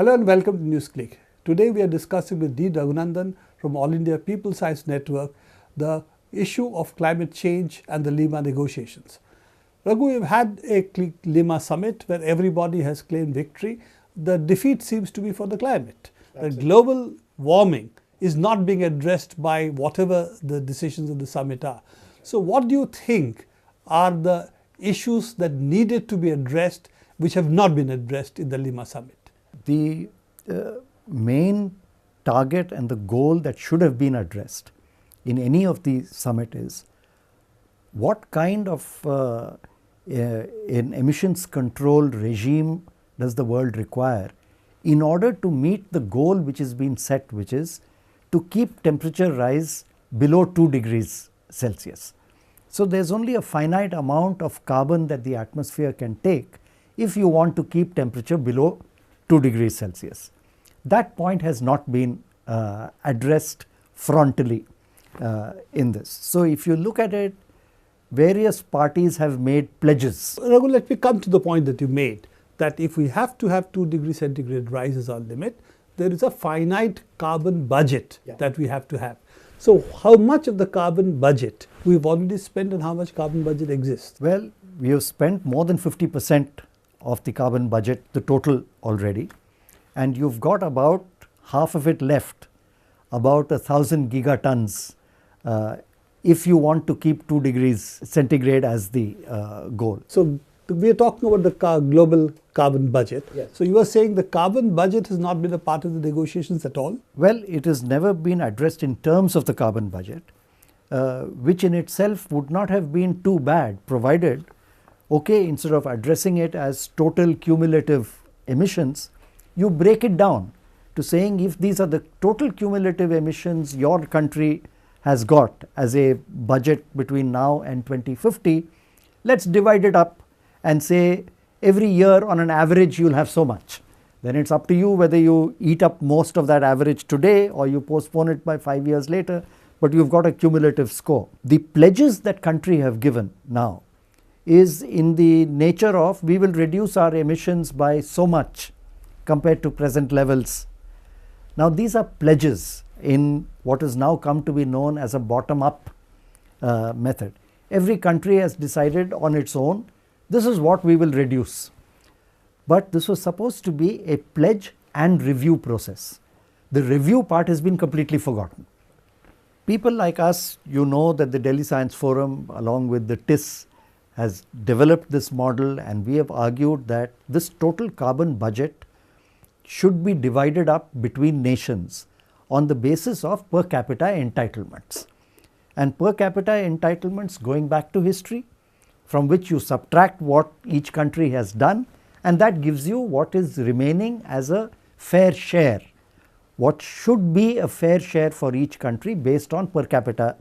Hello and welcome to Newsclick. Today we are discussing with D. Raghunandan from All India People Science Network the issue of climate change and the Lima negotiations. Raghu, we've had a Lima summit where everybody has claimed victory. The defeat seems to be for the climate. The global warming is not being addressed by whatever the decisions of the summit are. So what do you think are the issues that needed to be addressed which have not been addressed in the Lima summit? The main target and the goal that should have been addressed in any of the summit is what kind of an emissions control regime does the world require in order to meet the goal which has been set, which is to keep temperature rise below 2 degrees Celsius. So there's only a finite amount of carbon that the atmosphere can take if you want to keep temperature below 2 degrees Celsius. That point has not been addressed frontally in this. So if you look at it, various parties have made pledges. Raghu, let me come to the point that you made, that if we have to have 2 degrees centigrade rise as our limit, there is a finite carbon budget that we have to have. So how much of the carbon budget we've already spent and how much carbon budget exists? Well, we have spent more than 50% of the carbon budget, the total already, and you've got about half of it left, about 1,000 gigatons, if you want to keep 2 degrees centigrade as the goal. So we are talking about the global carbon budget. Yes. So you are saying the carbon budget has not been a part of the negotiations at all? Well, it has never been addressed in terms of the carbon budget, which in itself would not have been too bad, provided, okay, instead of addressing it as total cumulative emissions, you break it down to saying if these are the total cumulative emissions your country has got as a budget between now and 2050, let's divide it up and say every year on an average you'll have so much. Then it's up to you whether you eat up most of that average today or you postpone it by 5 years later, but you've got a cumulative score. The pledges that country have given now is in the nature of we will reduce our emissions by so much compared to present levels. Now these are pledges in what has now come to be known as a bottom-up method. Every country has decided on its own, this is what we will reduce. But this was supposed to be a pledge and review process. The review part has been completely forgotten. People like us, you know that the Delhi Science Forum along with the TIS has developed this model, and we have argued that this total carbon budget should be divided up between nations on the basis of per capita entitlements. And per capita entitlements going back to history, from which you subtract what each country has done, and that gives you what is remaining as a fair share, what should be a fair share for each country based on per capita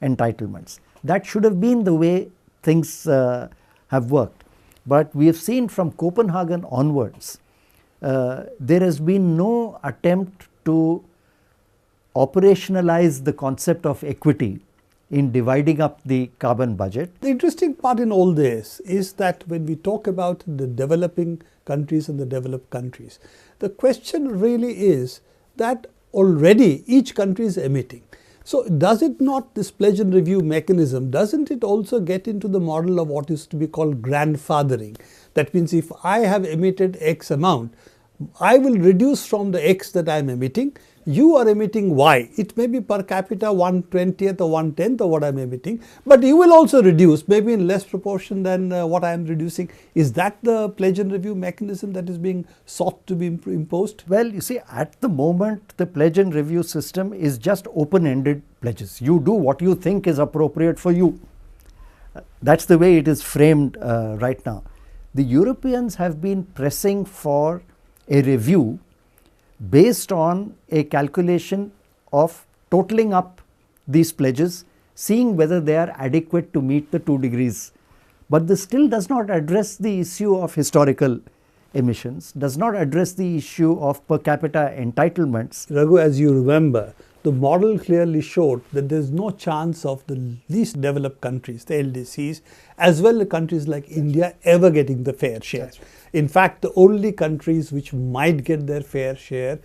entitlements. That should have been the way things have worked. But we have seen from Copenhagen onwards, there has been no attempt to operationalize the concept of equity in dividing up the carbon budget. The interesting part in all this is that when we talk about the developing countries and the developed countries, the question really is that already each country is emitting. So does it not, this pledge and review mechanism, doesn't it also get into the model of what is to be called grandfathering? That means if I have emitted X amount, I will reduce from the X that I am emitting. You are emitting Y. It may be per capita 1/20th or 1/10th of what I am emitting, but you will also reduce, maybe in less proportion than what I am reducing. Is that the pledge and review mechanism that is being sought to be imposed? Well, you see, at the moment, the pledge and review system is just open-ended pledges. You do what you think is appropriate for you. That's the way it is framed right now. The Europeans have been pressing for a review based on a calculation of totaling up these pledges, seeing whether they are adequate to meet the 2 degrees. But this still does not address the issue of historical emissions, does not address the issue of per capita entitlements. Raghu, as you remember, the model clearly showed that there is no chance of the least developed countries, the LDCs, as well as countries like India, ever getting the fair share. In fact, the only countries which might get their fair share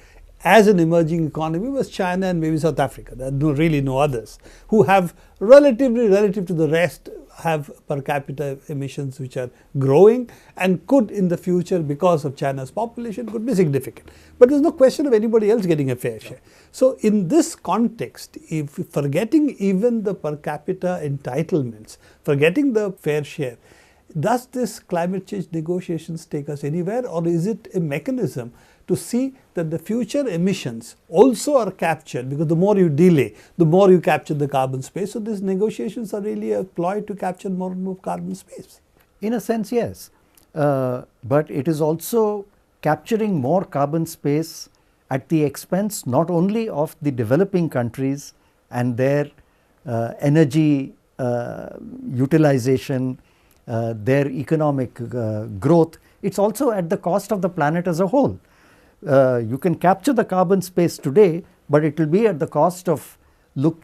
as an emerging economy was China and maybe South Africa. There are really no others who have relative to the rest, have per capita emissions which are growing and could in the future, because of China's population, could be significant. But there's no question of anybody else getting a fair share. So in this context, if forgetting even the per capita entitlements, forgetting the fair share, does this climate change negotiations take us anywhere, or is it a mechanism to see that the future emissions also are captured? Because the more you delay, the more you capture the carbon space. So these negotiations are really a ploy to capture more and more carbon space. In a sense, yes. But it is also capturing more carbon space at the expense not only of the developing countries and their energy utilization, their economic growth, it's also at the cost of the planet as a whole. You can capture the carbon space today, but it will be at the cost of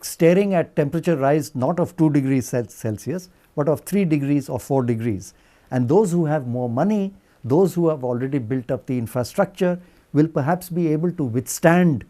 staring at temperature rise not of 2 degrees Celsius, but of 3 degrees or 4 degrees. And those who have more money, those who have already built up the infrastructure, will perhaps be able to withstand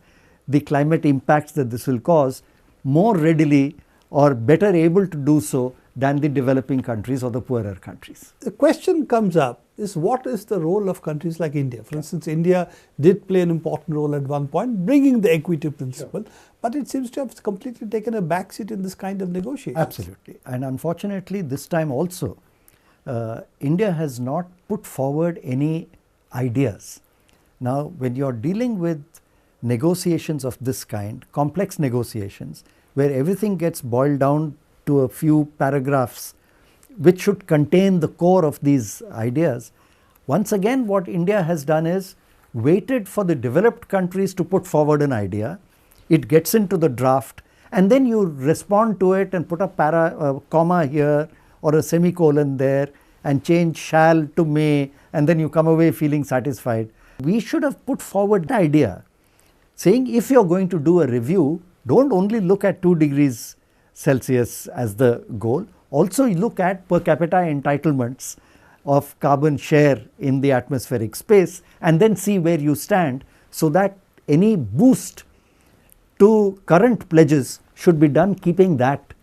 the climate impacts that this will cause more readily, or better able to do so than the developing countries or the poorer countries. The question comes up is, what is the role of countries like India? For instance, India did play an important role at one point, bringing the equity principle, but it seems to have completely taken a backseat in this kind of negotiations. Absolutely. And unfortunately, this time also, India has not put forward any ideas. Now, when you are dealing with negotiations of this kind, complex negotiations, where everything gets boiled down to a few paragraphs which should contain the core of these ideas, once again what India has done is waited for the developed countries to put forward an idea, it gets into the draft, and then you respond to it and put a comma here or a semicolon there and change shall to may, and then you come away feeling satisfied. We should have put forward the idea saying, if you are going to do a review, don't only look at 2 degrees Celsius as the goal, also look at per capita entitlements of carbon share in the atmospheric space, and then see where you stand, so that any boost to current pledges should be done keeping that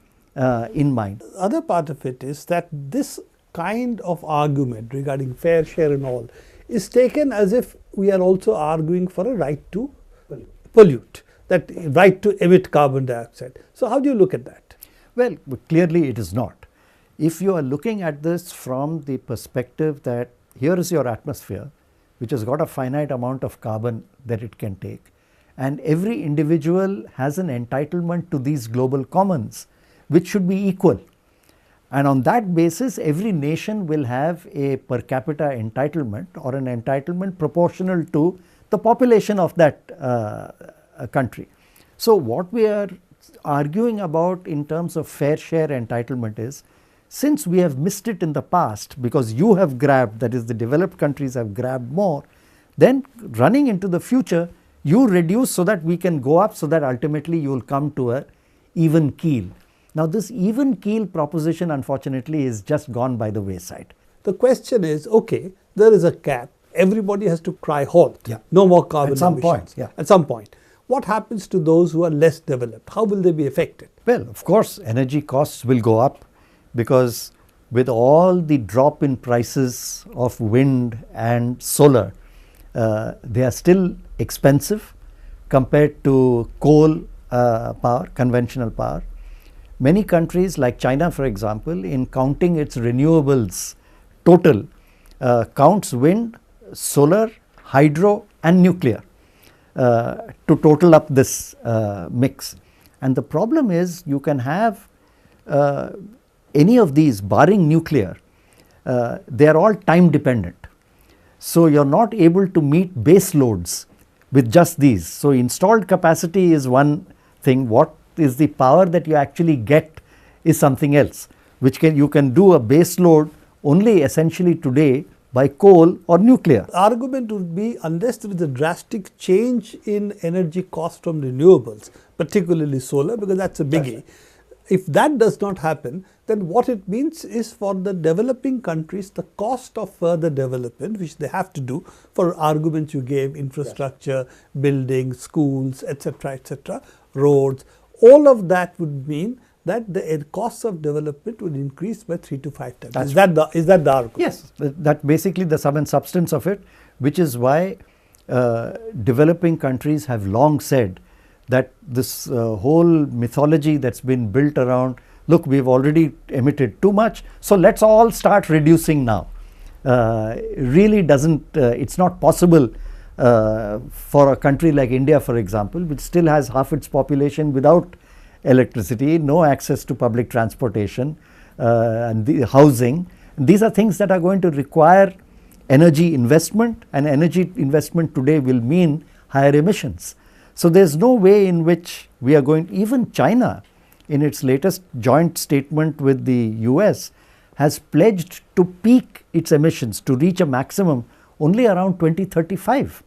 in mind. The other part of it is that this kind of argument regarding fair share and all is taken as if we are also arguing for a right to pollute, that right to emit carbon dioxide. So how do you look at that? Well, clearly it is not. If you are looking at this from the perspective that here is your atmosphere, which has got a finite amount of carbon that it can take, and every individual has an entitlement to these global commons, which should be equal. And on that basis, every nation will have a per capita entitlement, or an entitlement proportional to the population of that country. So what we are arguing about in terms of fair share entitlement is, since we have missed it in the past because you have grabbed, that is the developed countries have grabbed more, then running into the future you reduce so that we can go up, so that ultimately you will come to a even keel. Now this even keel proposition unfortunately is just gone by the wayside. The question is, okay, there is a cap, everybody has to cry halt, Yeah. no more carbon At some emissions. point, yeah. At some point. What happens to those who are less developed? How will they be affected? Well, of course energy costs will go up, because with all the drop in prices of wind and solar, they are still expensive compared to coal power, conventional power. Many countries like China, for example, in counting its renewables total, counts wind, solar, hydro and nuclear to total up this mix. And the problem is, you can have any of these barring nuclear, they are all time dependent. So you are not able to meet base loads with just these. So installed capacity is one thing, what is the power that you actually get is something else, which you can do a base load only essentially today by coal or nuclear. The argument would be, unless there is a drastic change in energy cost from renewables, particularly solar, because that's a biggie, if that does not happen, then what it means is for the developing countries, the cost of further development, which they have to do for arguments you gave, infrastructure, buildings, schools, etc., roads, all of that would mean that the costs of development would increase by 3 to 5 times. Is that the argument? Yes, that basically the sum and substance of it, which is why developing countries have long said that this whole mythology that's been built around, look, we've already emitted too much, so let's all start reducing now. Really doesn't, it's not possible for a country like India, for example, which still has half its population without electricity, no access to public transportation, and the housing. These are things that are going to require energy investment, and energy investment today will mean higher emissions. So there's no way in which we are going, even China in its latest joint statement with the US has pledged to peak its emissions to reach a maximum only around 2035,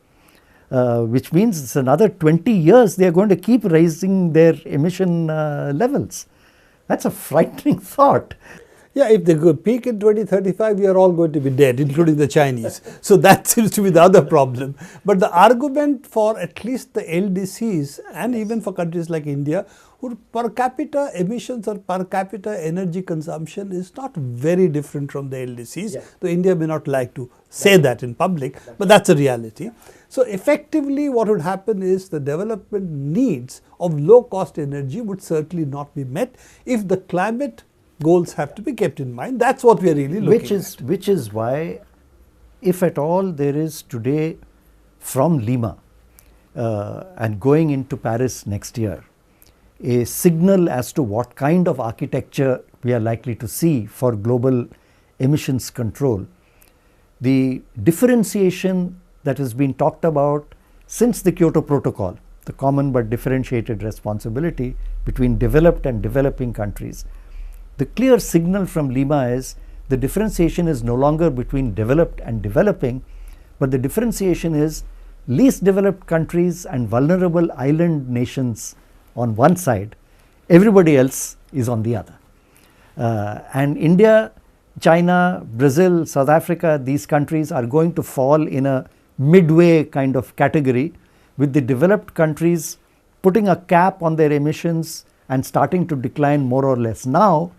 which means it's another 20 years they are going to keep raising their emission levels. That's a frightening thought. Yeah, if they go peak in 2035, we are all going to be dead, including the Chinese. So that seems to be the other problem. But the argument for at least the LDCs and even for countries like India, whose per capita emissions or per capita energy consumption is not very different from the LDCs. Yeah. Though India may not like to say that in public, but that's a reality. So effectively what would happen is the development needs of low cost energy would certainly not be met if the climate goals have to be kept in mind. That's what we are really looking at. Which is why, if at all there is today from Lima and going into Paris next year, a signal as to what kind of architecture we are likely to see for global emissions control, the differentiation that has been talked about since the Kyoto Protocol, the common but differentiated responsibility between developed and developing countries. The clear signal from Lima is the differentiation is no longer between developed and developing, but the differentiation is least developed countries and vulnerable island nations on one side, everybody else is on the other. And India, China, Brazil, South Africa, these countries are going to fall in a midway kind of category, with the developed countries putting a cap on their emissions and starting to decline more or less now,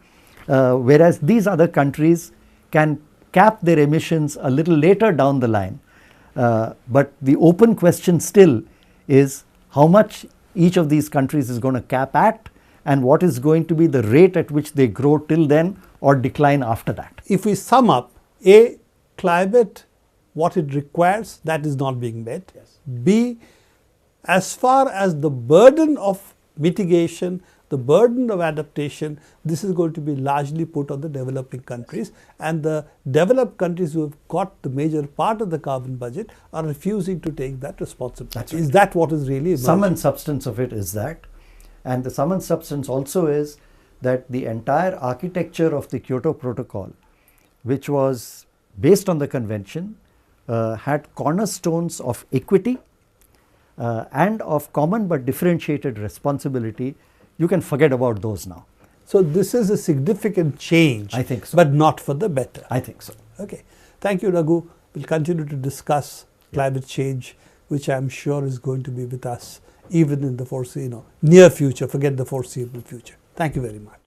whereas these other countries can cap their emissions a little later down the line. But the open question still is how much each of these countries is going to cap at, and what is going to be the rate at which they grow till then or decline after that. If we sum up, A, climate, what it requires, that is not being met. Yes. B, as far as the burden of mitigation, the burden of adaptation, this is going to be largely put on the developing countries, and the developed countries who have got the major part of the carbon budget are refusing to take that responsibility. That's right. Is that what is really emerging? Sum and substance of it is that, and the sum and substance also is that the entire architecture of the Kyoto Protocol, which was based on the convention, had cornerstones of equity and of common but differentiated responsibility. You can forget about those now. So this is a significant change. I think so. But not for the better. I think so. Okay. Thank you, Raghu. We'll continue to discuss climate change, which I'm sure is going to be with us even in the near future. Forget the foreseeable future. Thank you very much.